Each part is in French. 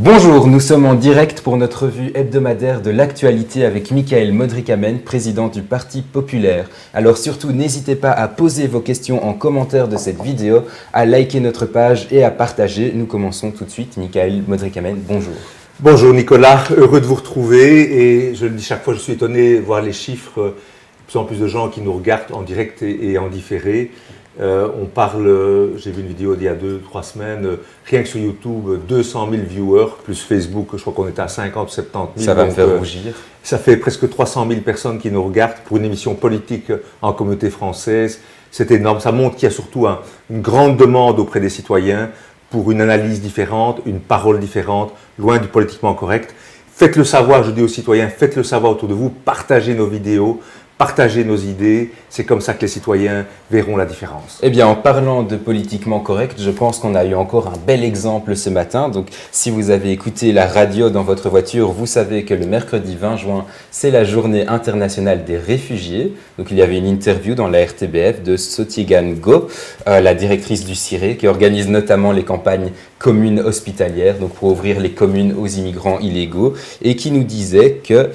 Bonjour, nous sommes en direct pour notre revue hebdomadaire de l'actualité avec Michael Modrikamen, président du Parti populaire. Alors surtout, n'hésitez pas à poser vos questions en commentaire de cette vidéo, à liker notre page et à partager. Nous commençons tout de suite. Michael Modrikamen, bonjour. Bonjour Nicolas, heureux de vous retrouver et je le dis chaque fois, je suis étonné de voir les chiffres, de plus en plus de gens qui nous regardent en direct et en différé. On parle, j'ai vu une vidéo d'il y a 2-3 semaines, rien que sur YouTube, 200 000 viewers, plus Facebook, je crois qu'on était à 50 ou 70 000. Ça va me faire rougir. Ça fait presque 300 000 personnes qui nous regardent pour une émission politique en communauté française. C'est énorme, ça montre qu'il y a surtout une grande demande auprès des citoyens pour une analyse différente, une parole différente, loin du politiquement correct. Faites-le savoir, je dis aux citoyens, faites-le savoir autour de vous, partagez nos vidéos, partagez nos idées, c'est comme ça que les citoyens verront la différence. Eh bien, en parlant de politiquement correct, je pense qu'on a eu encore un bel exemple ce matin. Donc, si vous avez écouté la radio dans votre voiture, vous savez que le mercredi 20 juin, c'est la journée internationale des réfugiés. Donc, il y avait une interview dans la RTBF de Sotigan Go, la directrice du CIRE, qui organise notamment les campagnes communes hospitalières, donc pour ouvrir les communes aux immigrants illégaux, et qui nous disait que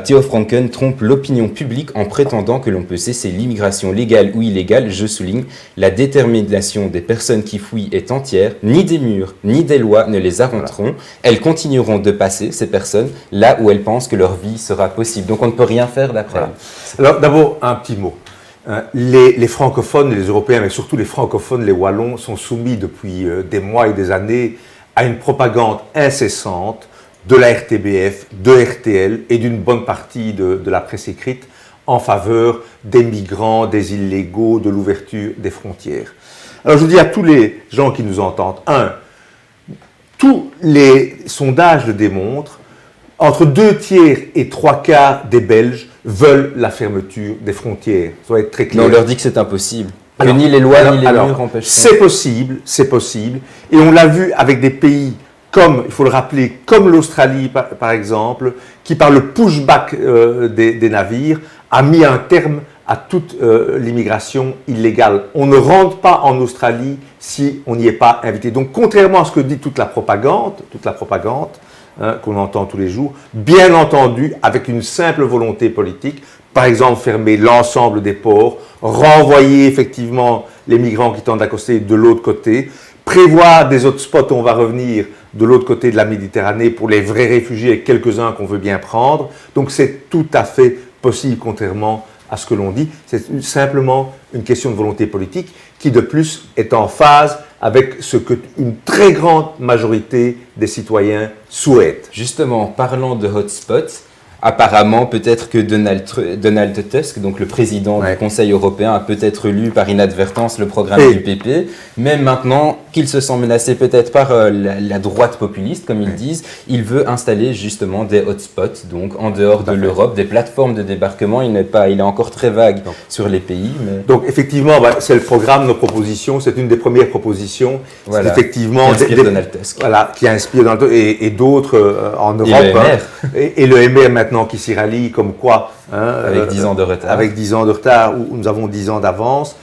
Theo Franken trompe l'opinion publique en prétendant que l'on peut cesser l'immigration légale ou illégale. Je souligne, la détermination des personnes qui fuient est entière. Ni des murs, ni des lois ne les arrêteront. Elles continueront de passer, ces personnes, là où elles pensent que leur vie sera possible. Donc on ne peut rien faire d'après. Voilà. Alors d'abord, un petit mot. Les francophones, les Européens, mais surtout les francophones, les Wallons, sont soumis depuis des mois et des années à une propagande incessante de la RTBF, de RTL et d'une bonne partie de la presse écrite en faveur des migrants, des illégaux, de l'ouverture des frontières. Alors je dis à tous les gens qui nous entendent, tous les sondages le démontrent, entre 2/3 et 3/4 des Belges veulent la fermeture des frontières. Ça va être très clair. Mais on leur dit que c'est impossible. Que ni les lois ni les murs empêchent. C'est possible, et on l'a vu avec des pays comme, il faut le rappeler, comme l'Australie par exemple, qui par le pushback des navires a mis un terme à toute l'immigration illégale. On ne rentre pas en Australie si on n'y est pas invité. Donc contrairement à ce que dit toute la propagande qu'on entend tous les jours, bien entendu avec une simple volonté politique, par exemple fermer l'ensemble des ports, renvoyer effectivement les migrants qui tentent d'accoster de l'autre côté, prévoir des hotspots, on va revenir de l'autre côté de la Méditerranée pour les vrais réfugiés et quelques-uns qu'on veut bien prendre. Donc c'est tout à fait possible, contrairement à ce que l'on dit. C'est simplement une question de volonté politique qui de plus est en phase avec ce qu'une très grande majorité des citoyens souhaitent. Justement, parlant de hotspots, apparemment, peut-être que Donald Tusk, donc le président du Conseil européen, a peut-être lu par inadvertance le programme du PP, mais maintenant qu'il se sent menacé peut-être par la droite populiste, comme ils disent, il veut installer justement des hotspots, donc en dehors de l'Europe, des plateformes de débarquement. Il est encore très vague sur les pays. Mais... Donc effectivement, c'est le programme, nos propositions, c'est une des premières propositions. Voilà, effectivement qui inspire Donald Tusk. Voilà, qui inspire Donald Tusk et d'autres en Europe. Et le MR maintenant qui s'y rallie, comme quoi... avec 10 ans de retard. Avec 10 ans de retard, où nous avons 10 ans d'avance.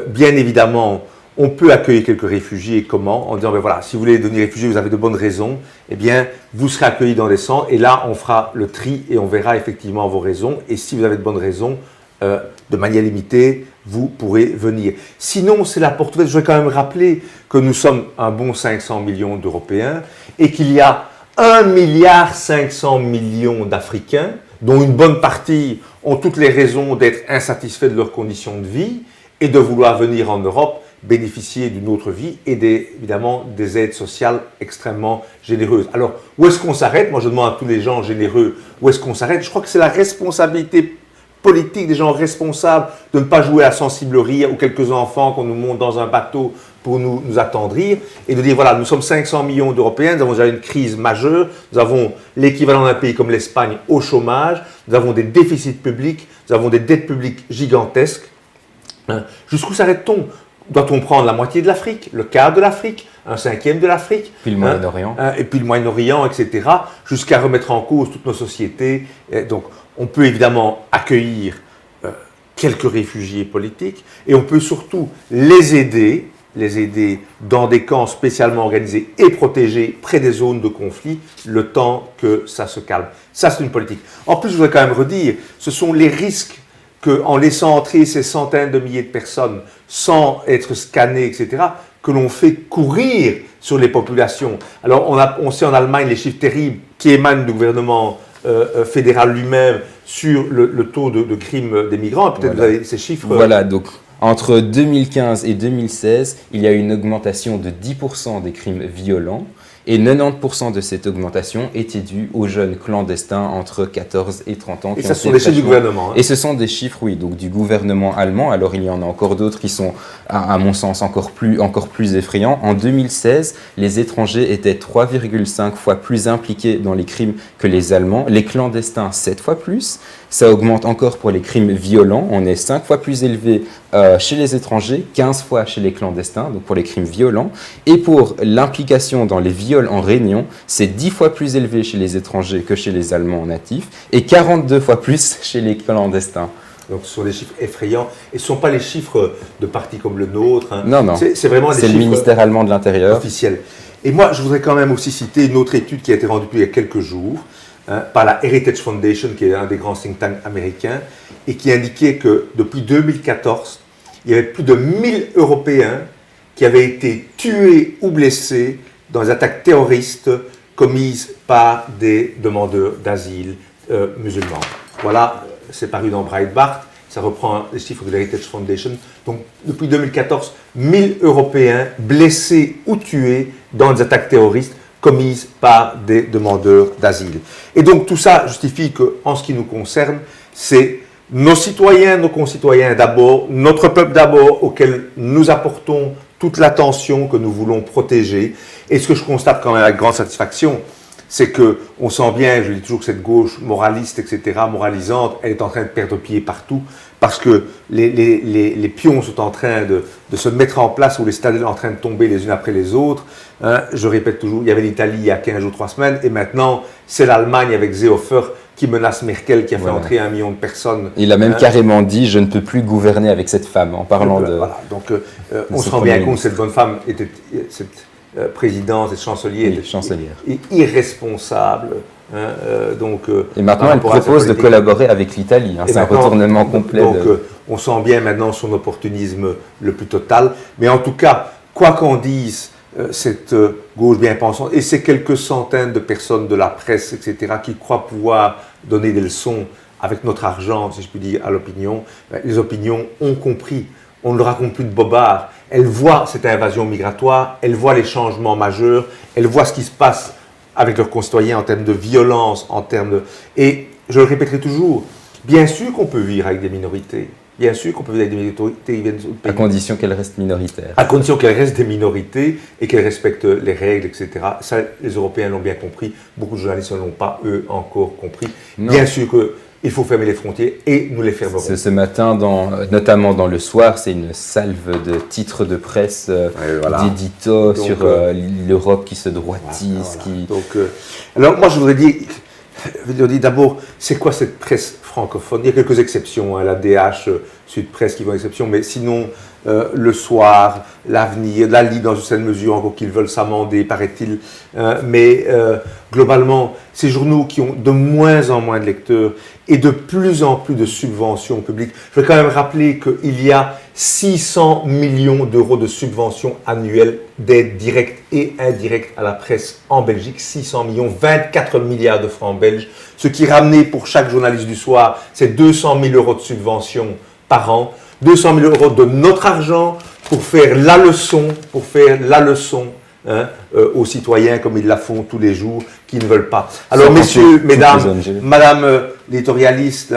Bien évidemment, on peut accueillir quelques réfugiés. Comment? En disant, ben voilà, si vous voulez devenir réfugié, vous avez de bonnes raisons, eh bien, vous serez accueillis dans des centres. Et là, on fera le tri et on verra effectivement vos raisons. Et si vous avez de bonnes raisons, de manière limitée, vous pourrez venir. Sinon, c'est la porte ouverte. Je voudrais quand même rappeler que nous sommes un bon 500 millions d'Européens et qu'il y a 1,5 milliard d'Africains, dont une bonne partie ont toutes les raisons d'être insatisfaits de leurs conditions de vie et de vouloir venir en Europe bénéficier d'une autre vie et évidemment des aides sociales extrêmement généreuses. Alors, où est-ce qu'on s'arrête? Moi, je demande à tous les gens généreux, où est-ce qu'on s'arrête? Je crois que c'est la responsabilité politique des gens responsables de ne pas jouer à sensiblerie ou quelques enfants qu'on nous monte dans un bateau pour nous attendrir et de dire voilà, nous sommes 500 millions d'Européens, nous avons déjà une crise majeure, nous avons l'équivalent d'un pays comme l'Espagne au chômage, nous avons des déficits publics, nous avons des dettes publiques gigantesques. Jusqu'où s'arrête-t-on? Doit-on prendre la moitié de l'Afrique, le quart de l'Afrique, un cinquième de l'Afrique, puis le Moyen-Orient, et puis le Moyen-Orient, etc., jusqu'à remettre en cause toutes nos sociétés. Et donc, on peut évidemment accueillir quelques réfugiés politiques et on peut surtout les aider les aider dans des camps spécialement organisés et protégés près des zones de conflit, le temps que ça se calme. Ça, c'est une politique. En plus, je voudrais quand même redire, ce sont les risques qu'en laissant entrer ces centaines de milliers de personnes sans être scannés, etc., que l'on fait courir sur les populations. Alors, on sait en Allemagne les chiffres terribles qui émanent du gouvernement fédéral lui-même sur le taux de crimes des migrants. Peut-être Voilà. vous avez ces chiffres. Voilà, donc entre 2015 et 2016, il y a eu une augmentation de 10% des crimes violents et 90% de cette augmentation était due aux jeunes clandestins entre 14 et 30 ans. Et ça, ce sont des chiffres du gouvernement. Et ce sont des chiffres, oui, donc du gouvernement allemand. Alors, il y en a encore d'autres qui sont, à mon sens, encore plus effrayants. En 2016, les étrangers étaient 3,5 fois plus impliqués dans les crimes que les Allemands. Les clandestins, 7 fois plus. Ça augmente encore pour les crimes violents. On est 5 fois plus élevé chez les étrangers, 15 fois chez les clandestins, donc pour les crimes violents. Et pour l'implication dans les viols en réunion, c'est 10 fois plus élevé chez les étrangers que chez les Allemands natifs et 42 fois plus chez les clandestins. Donc, ce sont des chiffres effrayants. Et ce ne sont pas les chiffres de partis comme le nôtre. Hein. Non, non. C'est vraiment des chiffres. C'est le ministère allemand de l'Intérieur. Officiels. Et moi, je voudrais quand même aussi citer une autre étude qui a été rendue il y a quelques jours par la Heritage Foundation, qui est un des grands think tanks américains, et qui indiquait que depuis 2014, il y avait plus de 1000 Européens qui avaient été tués ou blessés dans des attaques terroristes commises par des demandeurs d'asile musulmans. Voilà, c'est paru dans Breitbart, ça reprend les chiffres de l'Heritage Foundation. Donc, depuis 2014, 1000 Européens blessés ou tués dans des attaques terroristes commises par des demandeurs d'asile. Et donc, tout ça justifie qu'en ce qui nous concerne, c'est nos citoyens, nos concitoyens d'abord, notre peuple d'abord, auquel nous apportons toute l'attention que nous voulons protéger. Et ce que je constate quand même avec grande satisfaction, c'est qu'on sent bien, je dis toujours que cette gauche moraliste, etc., moralisante, elle est en train de perdre pied partout, parce que les pions sont en train de se mettre en place, ou les stades sont en train de tomber les unes après les autres. Hein, je répète toujours, il y avait l'Italie il y a 15 ou 3 semaines, et maintenant, c'est l'Allemagne avec Seehofer qui menace Merkel, qui a fait entrer 1 million de personnes. Il a même carrément dit « je ne peux plus gouverner avec cette femme » en parlant de... Voilà, donc on se rend bien compte que cette bonne femme était... présidente et chancelière, chancelière. Irresponsable. Hein, et maintenant, elle propose de collaborer avec l'Italie. Hein, c'est un retournement complet. Donc, on sent bien maintenant son opportunisme le plus total. Mais en tout cas, quoi qu'en dise cette gauche bien pensante, et ces quelques centaines de personnes de la presse, etc., qui croient pouvoir donner des leçons avec notre argent, si je puis dire, à l'opinion, les opinions ont compris. On ne raconte plus de bobards. Elles voient cette invasion migratoire, elles voient les changements majeurs, elles voient ce qui se passe avec leurs concitoyens en termes de violence, en termes de... Et je le répéterai toujours, bien sûr qu'on peut vivre avec des minorités. Bien sûr qu'on peut vivre avec des minorités. À condition qu'elles restent minoritaires. À condition qu'elles restent des minorités et qu'elles respectent les règles, etc. Ça, les Européens l'ont bien compris. Beaucoup de journalistes ne l'ont pas, eux, encore compris. Non. Bien sûr qu'il faut fermer les frontières et nous les fermerons. Ce matin, notamment dans Le Soir, c'est une salve de titres de presse, d'éditos sur l'Europe qui se droitise. Voilà. Donc, alors moi, je voudrais dire d'abord, c'est quoi cette presse francophone? Il y a quelques exceptions, hein, la DH, Sud Presse qui vont exception, mais sinon, Le Soir, l'Avenir, la Lie dans une certaine mesure, encore qu'ils veulent s'amender, paraît-il. Mais globalement, ces journaux qui ont de moins en moins de lecteurs et de plus en plus de subventions publiques. Je vais quand même rappeler qu'il y a 600 millions d'euros de subventions annuelles d'aide directe et indirecte à la presse en Belgique. 600 millions, 24 milliards de francs belges. Ce qui ramené pour chaque journaliste du soir, c'est 200 000 euros de subventions par an. 200 000 euros de notre argent pour faire la leçon, hein, aux citoyens comme ils la font tous les jours, qui ne veulent pas. Alors messieurs, mesdames, madame l'éditorialiste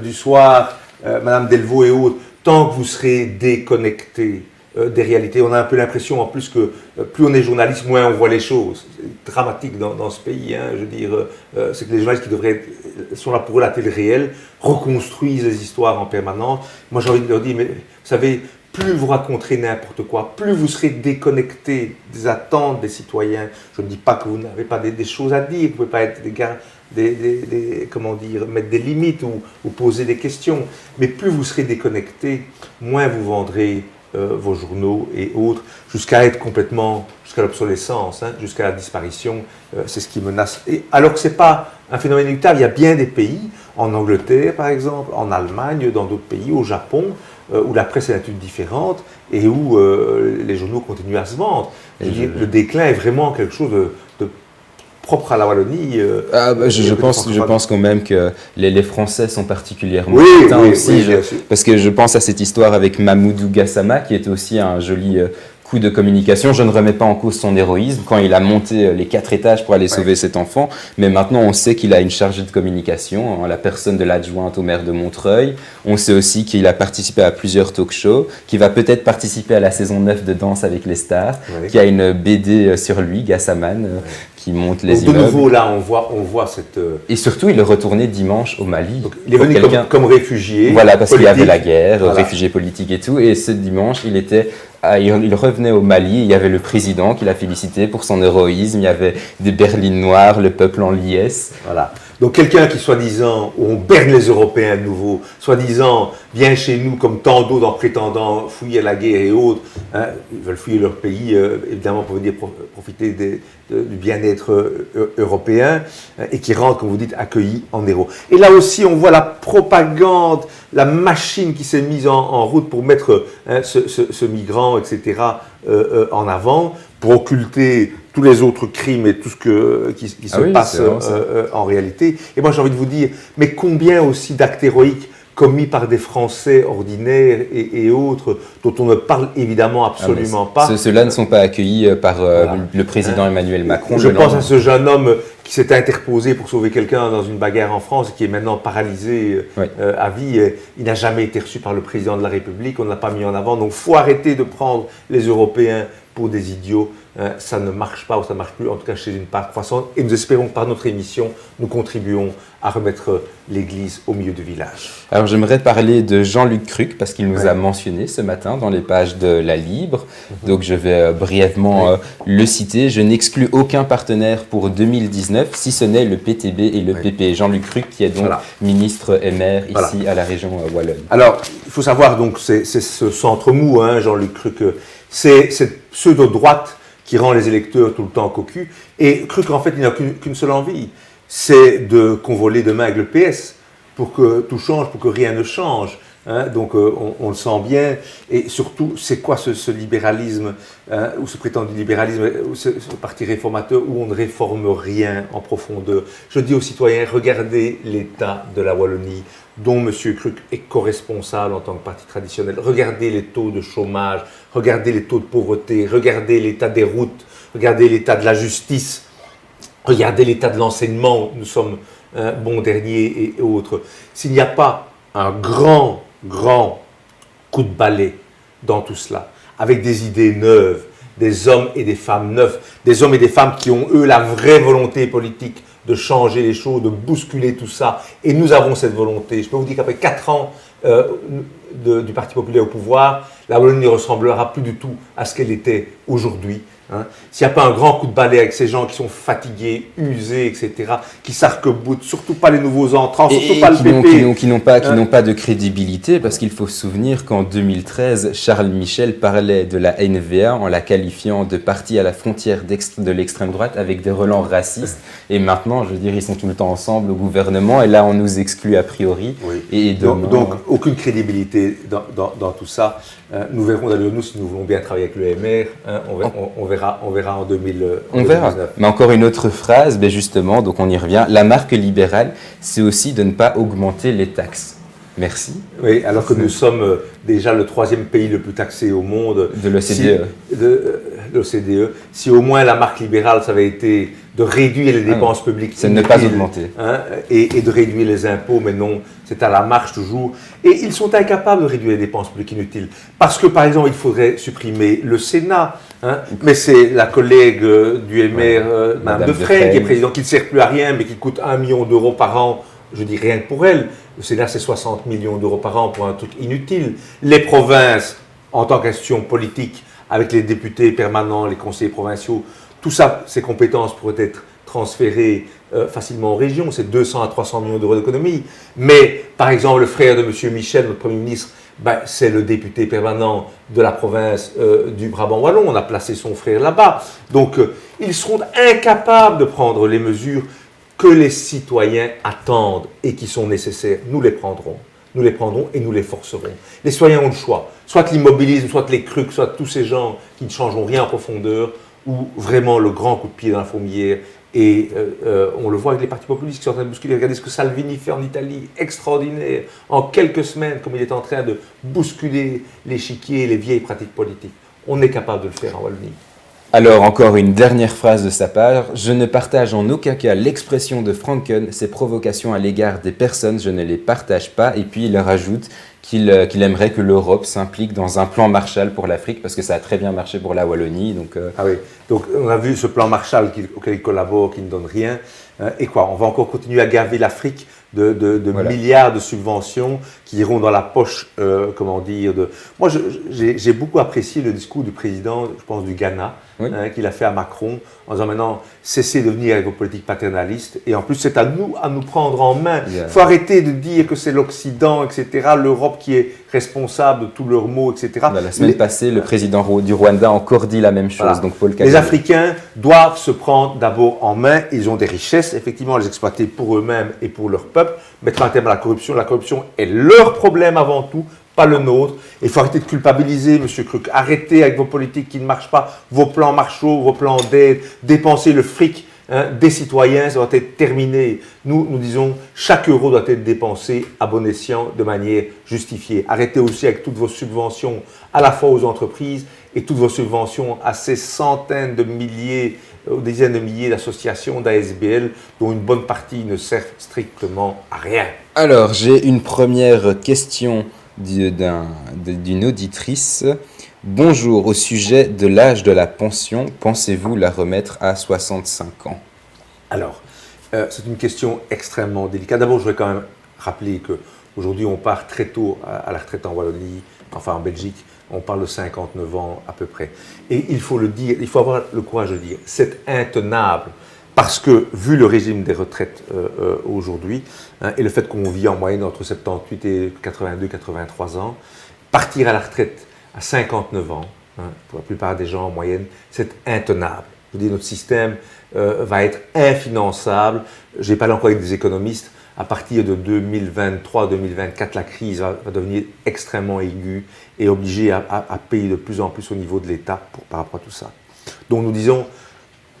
du soir, madame Delvaux et autres, tant que vous serez déconnectés des réalités, on a un peu l'impression en plus que plus on est journaliste, moins on voit les choses. C'est dramatique dans ce pays, hein, je veux dire, c'est que les journalistes qui sont là pour relater le réel, reconstruisent les histoires en permanence. Moi j'ai envie de leur dire, mais vous savez, plus vous raconterez n'importe quoi, plus vous serez déconnecté des attentes des citoyens. Je ne dis pas que vous n'avez pas des choses à dire, vous ne pouvez pas être des gars, comment dire, mettre des limites ou poser des questions, mais plus vous serez déconnecté, moins vous vendrez vos journaux et autres, jusqu'à être complètement, jusqu'à l'obsolescence, jusqu'à la disparition. C'est ce qui menace. Et alors que ce n'est pas un phénomène inéluctable, il y a bien des pays, en Angleterre par exemple, en Allemagne, dans d'autres pays, au Japon, où la presse est d'attitude différente et où les journaux continuent à se vendre. Le déclin est vraiment quelque chose de propre à la Wallonie. Je pense quand même que les Français sont particulièrement atteints aussi. Parce que je pense à cette histoire avec Mamoudou Gassama, qui était aussi un joli coup de communication. Je ne remets pas en cause son héroïsme quand il a monté les 4 étages pour aller sauver cet enfant. Mais maintenant, on sait qu'il a une chargée de communication, en la personne de l'adjointe au maire de Montreuil. On sait aussi qu'il a participé à plusieurs talk-shows, qu'il va peut-être participer à la saison 9 de Danse avec les stars, qui a une BD sur lui, Gassaman, qui monte les immeubles. De nouveau, là, on voit cette... Et surtout, il est retourné dimanche au Mali. Donc, il est venu comme réfugié. Voilà, parce qu'il y avait la guerre, voilà. Réfugié politique et tout. Et ce dimanche, il revenait au Mali. Il y avait le président qui l'a félicité pour son héroïsme. Il y avait des berlines noires, le peuple en liesse. Voilà. Donc quelqu'un qui, soi-disant, où on berne les Européens de nouveau, soi-disant, vient chez nous comme tant d'autres en prétendant fuir la guerre et autres, ils veulent fuir leur pays, évidemment, pour venir profiter du bien-être européen, et qui rentrent, comme vous dites, accueillis en héros. Et là aussi, on voit la propagande, la machine qui s'est mise en route pour mettre ce migrant, etc., en avant, pour occulter tous les autres crimes et tout ce qui se passe en réalité. Et moi, j'ai envie de vous dire, mais combien aussi d'actes héroïques commis par des Français ordinaires et autres, dont on ne parle évidemment absolument pas. Ceux-là ne sont pas accueillis par le président Emmanuel Macron. Je pense à ce jeune homme qui s'est interposé pour sauver quelqu'un dans une bagarre en France, qui est maintenant paralysé à vie. Il n'a jamais été reçu par le président de la République, on ne l'a pas mis en avant. Donc il faut arrêter de prendre les Européens pour des idiots. Ça ne marche pas ou ça ne marche plus, en tout cas chez une part croissante. Et nous espérons que par notre émission, nous contribuons à remettre l'église au milieu du village. Alors j'aimerais parler de Jean-Luc Cruc, parce qu'il nous a mentionné ce matin dans les pages de La Libre. Donc je vais brièvement le citer. Je n'exclus aucun partenaire pour 2019, si ce n'est le PTB et le PP. Jean-Luc Cruc, qui est donc ministre et maire ici à la région Wallonne. Alors, il faut savoir, donc, c'est ce centre mou, Jean-Luc Cruc, c'est cette pseudo-droite qui rend les électeurs tout le temps cocus. Et Cruc, en fait, il n'a qu'une seule envie, c'est de convoler demain avec le PS pour que tout change, pour que rien ne change. Donc on le sent bien. Et surtout, c'est quoi ce libéralisme, ou ce prétendu libéralisme, ce parti réformateur où on ne réforme rien en profondeur. Je dis aux citoyens, regardez l'état de la Wallonie, dont M. Cruc est co-responsable en tant que parti traditionnel. Regardez les taux de chômage, regardez les taux de pauvreté, regardez l'état des routes, regardez l'état de la justice, regardez l'état de l'enseignement, nous sommes bons derniers et autres. S'il n'y a pas un grand coup de balai dans tout cela, avec des idées neuves, des hommes et des femmes neufs, des hommes et des femmes qui ont, eux, la vraie volonté politique de changer les choses, de bousculer tout ça. Et nous avons cette volonté. Je peux vous dire qu'après 4 ans du Parti populaire au pouvoir, la Wallonie ne ressemblera plus du tout à ce qu'elle était aujourd'hui. S'il n'y a pas un grand coup de balai avec ces gens qui sont fatigués, usés, etc., qui s'arc-boutent, surtout pas les nouveaux entrants, surtout pas le PP. Qui n'ont pas de crédibilité, parce qu'il faut se souvenir qu'en 2013, Charles Michel parlait de la NVA en la qualifiant de parti à la frontière de l'extrême droite avec des relents racistes. Et maintenant, je veux dire, ils sont tout le temps ensemble au gouvernement, et là, on nous exclut a priori. Oui. Et donc, aucune crédibilité dans tout ça. Nous verrons d'ailleurs, nous, si nous voulons bien travailler avec le MR, on verra en 2019. On verra. Mais encore une autre phrase, justement, donc on y revient. La marque libérale, c'est aussi de ne pas augmenter les taxes. Merci. Oui, alors que nous sommes déjà le 3e pays le plus taxé au monde. De l'OCDE. De l'OCDE. Si au moins la marque libérale, ça avait été de réduire les dépenses publiques. C'est ne pas augmenter. Et de réduire les impôts, mais non, c'est à la marche toujours. Et ils sont incapables de réduire les dépenses publiques inutiles. Parce que, par exemple, il faudrait supprimer le Sénat. Mais c'est la collègue du MR, Mme Defrenne, qui est présidente, qui ne sert plus à rien, mais qui coûte 1 million d'euros par an. Je dis rien que pour elle. Le Sénat, c'est 60 millions d'euros par an pour un truc inutile. Les provinces, en tant qu'institution politique, avec les députés permanents, les conseillers provinciaux, tout ça, ces compétences pourraient être transférées facilement aux régions. C'est 200 à 300 millions d'euros d'économie. Mais, par exemple, le frère de M. Michel, notre Premier ministre, c'est le député permanent de la province du Brabant Wallon. On a placé son frère là-bas. Donc, ils seront incapables de prendre les mesures que les citoyens attendent et qui sont nécessaires. Nous les prendrons. Nous les prendrons et nous les forcerons. Les citoyens ont le choix. Soit l'immobilisme, soit les CRUC, soit tous ces gens qui ne changeront rien en profondeur, ou vraiment le grand coup de pied dans la fourmilière. Et on le voit avec les partis populistes qui sont en train de bousculer. Regardez ce que Salvini fait en Italie, extraordinaire. En quelques semaines, comme il est en train de bousculer l'échiquier et les vieilles pratiques politiques. On est capable de le faire en Wallonie. Alors, encore une dernière phrase de sa part. Je ne partage en aucun cas l'expression de Franken, ses provocations à l'égard des personnes, je ne les partage pas. Et puis, il rajoute qu'il aimerait que l'Europe s'implique dans un plan Marshall pour l'Afrique, parce que ça a très bien marché pour la Wallonie. Ah oui, donc on a vu ce plan Marshall auquel il collabore, qui ne donne rien. Et quoi, on va encore continuer à gaver l'Afrique de voilà, milliards de subventions qui iront dans la poche, comment dire, de... Moi, j'ai beaucoup apprécié le discours du président, je pense, du Ghana, oui, qu'il a fait à Macron, en disant maintenant, cessez de venir avec vos politiques paternalistes, et en plus, c'est à nous prendre en main. Il faut arrêter de dire que c'est l'Occident, etc., l'Europe qui est responsable de tous leurs maux, etc. La semaine passée, le président du Rwanda a encore dit la même chose. Voilà. Donc Paul les Africains doivent se prendre d'abord en main. Ils ont des richesses, effectivement, les exploiter pour eux-mêmes et pour leur peuple. Mettre un terme à la corruption. La corruption est leur problème avant tout, pas le nôtre. Il faut arrêter de culpabiliser, M. Kruk. Arrêtez avec vos politiques qui ne marchent pas, vos plans Marshall, vos plans d'aide, dépenser le fric des citoyens, ça doit être terminé. Nous disons, chaque euro doit être dépensé à bon escient, de manière justifiée. Arrêtez aussi avec toutes vos subventions, à la fois aux entreprises et toutes vos subventions à ces centaines de milliers, des dizaines de milliers d'associations, d'ASBL, dont une bonne partie ne servent strictement à rien. Alors, j'ai une première question d'une auditrice. Bonjour, au sujet de l'âge de la pension, pensez-vous la remettre à 65 ans? Alors, c'est une question extrêmement délicate. D'abord, je voudrais quand même rappeler qu'aujourd'hui, on part très tôt à la retraite en Wallonie, enfin en Belgique, on parle de 59 ans à peu près. Et il faut le dire, il faut avoir le courage de le dire, c'est intenable. Parce que, vu le régime des retraites aujourd'hui, et le fait qu'on vit en moyenne entre 78 et 82, 83 ans, partir à la retraite à 59 ans, pour la plupart des gens en moyenne, c'est intenable. Je vous dis, notre système va être infinançable. J'ai parlé encore avec des économistes. À partir de 2023-2024, la crise va devenir extrêmement aiguë et obliger à payer de plus en plus au niveau de l'État par rapport à tout ça. Donc nous disons,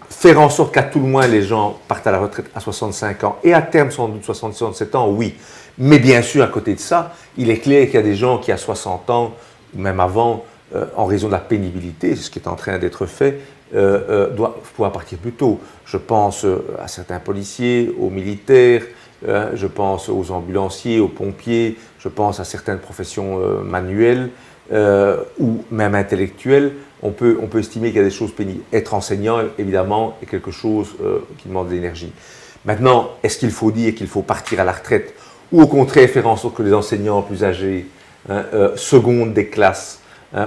faire en sorte qu'à tout le moins les gens partent à la retraite à 65 ans et à terme sans doute 67 ans, oui. Mais bien sûr, à côté de ça, il est clair qu'il y a des gens qui à 60 ans, même avant, en raison de la pénibilité, c'est ce qui est en train d'être fait, doivent pouvoir partir plus tôt. Je pense à certains policiers, aux militaires, je pense aux ambulanciers, aux pompiers, je pense à certaines professions manuelles ou même intellectuelles. On peut estimer qu'il y a des choses pénibles. Être enseignant, évidemment, est quelque chose qui demande de l'énergie. Maintenant, est-ce qu'il faut dire qu'il faut partir à la retraite ou au contraire faire en sorte que les enseignants plus âgés secondent des classes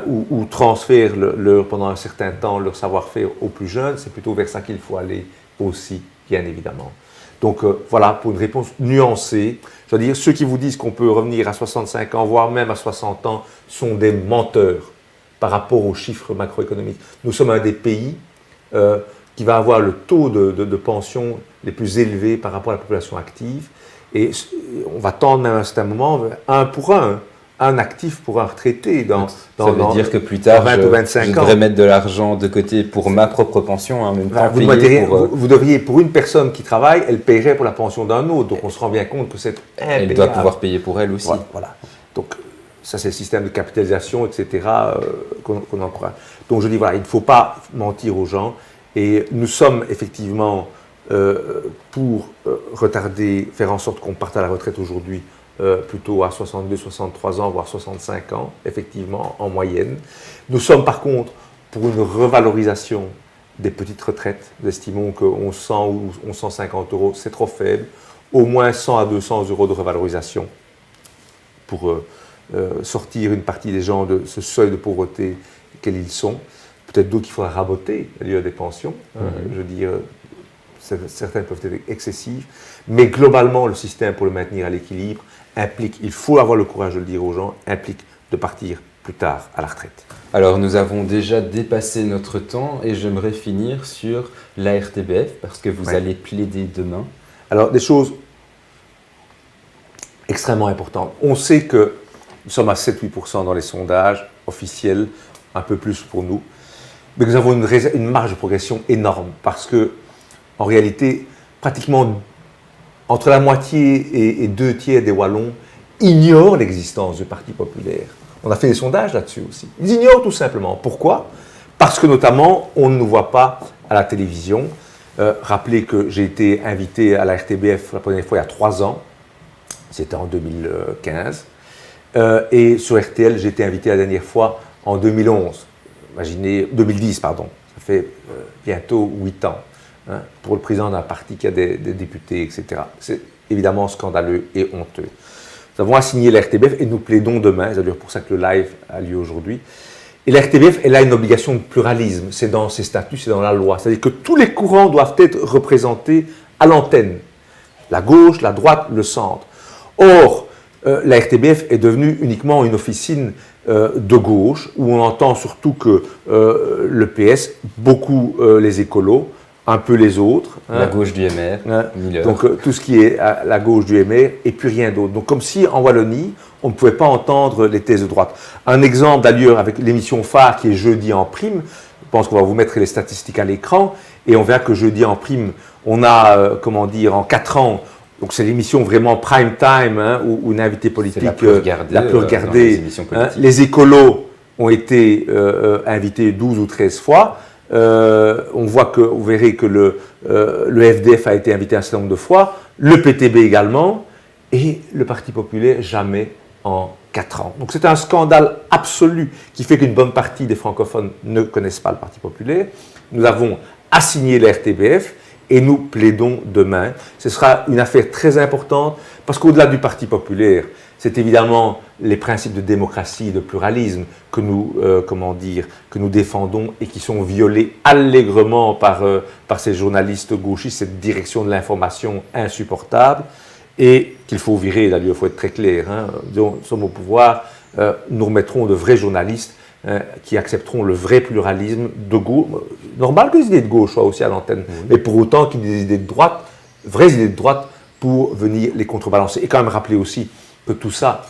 ou transfèrent pendant un certain temps leur savoir-faire aux plus jeunes? C'est plutôt vers ça qu'il faut aller aussi, bien évidemment. Donc voilà, pour une réponse nuancée, je veux dire, ceux qui vous disent qu'on peut revenir à 65 ans, voire même à 60 ans, sont des menteurs par rapport aux chiffres macroéconomiques. Nous sommes un des pays qui va avoir le taux de pension les plus élevés par rapport à la population active. Et on va tendre même à un certain moment un pour un actif pour un retraité. Ça veut dire que plus tard, je devrais mettre de l'argent de côté pour ma propre pension, en même temps vous devriez, pour une personne qui travaille, elle paierait pour la pension d'un autre. Donc on se rend bien compte que c'est impayable. Elle doit pouvoir payer pour elle aussi. Voilà. Donc ça, c'est le système de capitalisation, etc., qu'on encourage. Donc je dis, voilà, il ne faut pas mentir aux gens. Et nous sommes effectivement pour retarder, faire en sorte qu'on parte à la retraite aujourd'hui plutôt à 62, 63 ans, voire 65 ans, effectivement, en moyenne. Nous sommes par contre pour une revalorisation des petites retraites. Nous estimons que 1100 ou 1150 euros, c'est trop faible. Au moins 100 à 200 euros de revalorisation pour sortir une partie des gens de ce seuil de pauvreté auquel ils sont. Peut-être d'autres qu'il faudra raboter, d'ailleurs, des pensions. Je veux dire, certaines peuvent être excessives. Mais globalement, le système pour le maintenir à l'équilibre implique, il faut avoir le courage de le dire aux gens, implique de partir plus tard à la retraite. Alors nous avons déjà dépassé notre temps et j'aimerais finir sur la RTBF parce que vous allez plaider demain. Alors des choses extrêmement importantes. On sait que nous sommes à 7-8% dans les sondages officiels, un peu plus pour nous, mais nous avons une marge de progression énorme parce que en réalité, pratiquement entre la moitié et 2 tiers des Wallons ignorent l'existence du Parti populaire. On a fait des sondages là-dessus aussi. Ils ignorent tout simplement. Pourquoi? Parce que notamment, on ne nous voit pas à la télévision. Rappelez que j'ai été invité à la RTBF la première fois il y a 3 ans. C'était en 2015. Et sur RTL, j'ai été invité la dernière fois en 2011. Imaginez, 2010, pardon. Ça fait bientôt 8 ans. Hein, pour le président d'un parti qui a des députés, etc. C'est évidemment scandaleux et honteux. Nous avons assigné la RTBF et nous plaidons demain, c'est d'ailleurs pour ça que le live a lieu aujourd'hui. Et la RTBF, elle a une obligation de pluralisme, c'est dans ses statuts, c'est dans la loi. C'est-à-dire que tous les courants doivent être représentés à l'antenne. La gauche, la droite, le centre. Or, la RTBF est devenue uniquement une officine de gauche, où on entend surtout que le PS, beaucoup les écolos, un peu les autres. La gauche du MR, Miller. Donc tout ce qui est à la gauche du MR et puis rien d'autre. Donc comme si en Wallonie, on ne pouvait pas entendre les thèses de droite. Un exemple d'ailleurs avec l'émission phare qui est Jeudi en prime, je pense qu'on va vous mettre les statistiques à l'écran et on verra que Jeudi en prime, on a, en 4 ans, donc c'est l'émission vraiment prime time, hein, où une invitée politique la plus regardée, les écolos ont été invités 12 ou 13 fois. On voit que, vous verrez que le FDF a été invité un certain nombre de fois, le PTB également, et le Parti populaire jamais en 4 ans. Donc c'est un scandale absolu qui fait qu'une bonne partie des francophones ne connaissent pas le Parti populaire. Nous avons assigné la RTBF et nous plaidons demain. Ce sera une affaire très importante parce qu'au-delà du Parti populaire, c'est évidemment les principes de démocratie et de pluralisme que nous, que nous défendons et qui sont violés allègrement par ces journalistes gauchistes, cette direction de l'information insupportable et qu'il faut virer, d'ailleurs, il faut être très clair. Hein, nous sommes au pouvoir, nous remettrons de vrais journalistes qui accepteront le vrai pluralisme de gauche. Normal que les idées de gauche soient aussi à l'antenne, mais pour autant qu'il y ait des idées de droite, vraies idées de droite, pour venir les contrebalancer. Et quand même rappeler aussi que tout ça,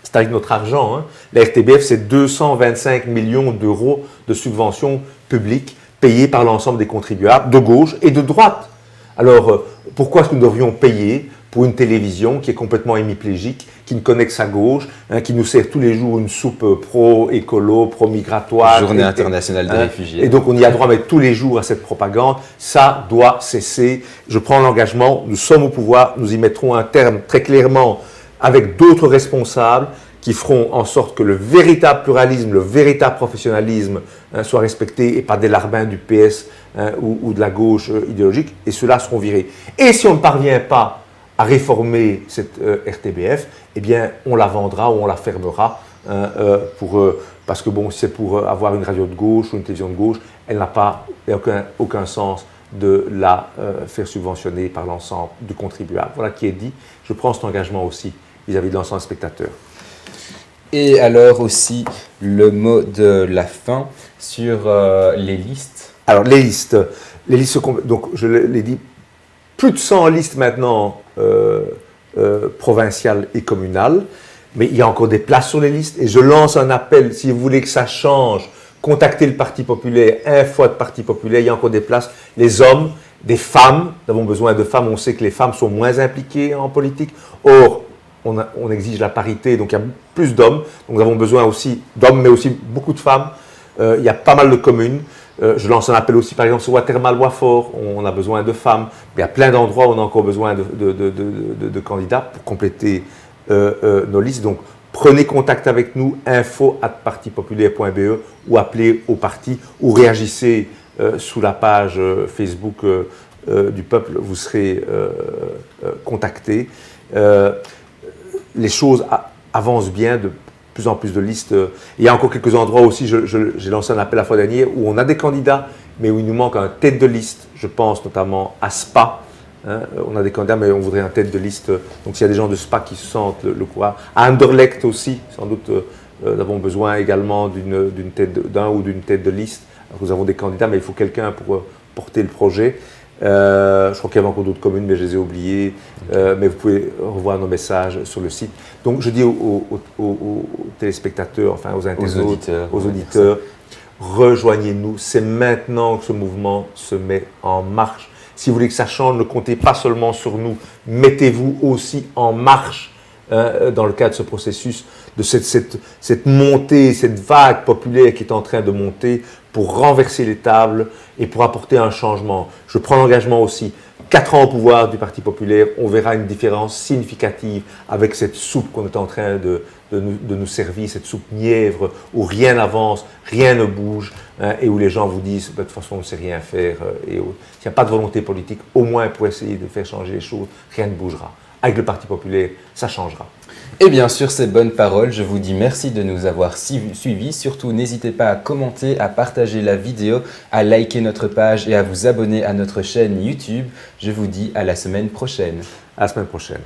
c'est avec notre argent. Hein. La RTBF, c'est 225 millions d'euros de subventions publiques payées par l'ensemble des contribuables de gauche et de droite. Alors, pourquoi est-ce que nous devrions payer pour une télévision qui est complètement hémiplégique, qui ne connaît que sa gauche, hein, qui nous sert tous les jours une soupe pro-écolo, pro-migratoire. Journée internationale des réfugiés. Et donc on y a droit à mettre tous les jours à cette propagande. Ça doit cesser. Je prends l'engagement, nous sommes au pouvoir, nous y mettrons un terme très clairement avec d'autres responsables qui feront en sorte que le véritable pluralisme, le véritable professionnalisme soit respecté et pas des larbins du PS ou de la gauche idéologique, et ceux-là seront virés. Et si on ne parvient pas à réformer cette RTBF, eh bien, on la vendra ou on la fermera parce que bon, c'est pour avoir une radio de gauche ou une télévision de gauche, elle n'a pas aucun sens de la faire subventionner par l'ensemble du contribuable. Voilà qui est dit. Je prends cet engagement aussi vis-à-vis de l'ensemble des spectateurs. Et alors aussi le mot de la fin sur les listes. Alors les listes, donc je l'ai dit, plus de 100 listes maintenant provinciales et communales, mais il y a encore des places sur les listes et je lance un appel, si vous voulez que ça change, contactez le Parti populaire, info de Parti populaire, il y a encore des places, les hommes, des femmes, nous avons besoin de femmes, on sait que les femmes sont moins impliquées en politique, or on exige la parité, donc il y a plus d'hommes, donc nous avons besoin aussi d'hommes, mais aussi beaucoup de femmes, il y a pas mal de communes. Je lance un appel aussi, par exemple, sur Watermal-Wafort, on a besoin de femmes. Il y a plein d'endroits où on a encore besoin de candidats pour compléter nos listes. Donc, prenez contact avec nous, info@partipopulaire.be ou appelez au parti ou réagissez sous la page Facebook du peuple, vous serez contactés. Les choses avancent bien, de plus en plus de listes. Il y a encore quelques endroits aussi, j'ai lancé un appel la fois dernière, où on a des candidats, mais où il nous manque un tête de liste. Je pense notamment à Spa. Hein, on a des candidats, mais on voudrait un tête de liste. Donc s'il y a des gens de Spa qui se sentent le courage. À Anderlecht aussi, sans doute Nous avons besoin également d'un ou d'une tête de liste. Alors, nous avons des candidats, mais il faut quelqu'un pour porter le projet. Je crois qu'il y avait encore d'autres communes, mais je les ai oubliées. Mais vous pouvez revoir nos messages sur le site. Donc, je dis aux téléspectateurs, enfin aux internautes, aux auditeurs, rejoignez-nous. C'est maintenant que ce mouvement se met en marche. Si vous voulez que ça change, ne comptez pas seulement sur nous. Mettez-vous aussi en marche dans le cadre de ce processus, de cette montée, cette vague populaire qui est en train de monter pour renverser les tables et pour apporter un changement. Je prends l'engagement aussi. 4 ans au pouvoir du Parti populaire, on verra une différence significative avec cette soupe qu'on est en train de nous servir, cette soupe mièvre où rien n'avance, rien ne bouge et où les gens vous disent de toute façon on ne sait rien faire. S'il n'y a pas de volonté politique, au moins pour essayer de faire changer les choses, rien ne bougera. Avec le Parti populaire, ça changera. Et bien sûr, ces bonnes paroles, je vous dis merci de nous avoir suivis. Surtout, n'hésitez pas à commenter, à partager la vidéo, à liker notre page et à vous abonner à notre chaîne YouTube. Je vous dis à la semaine prochaine. À la semaine prochaine.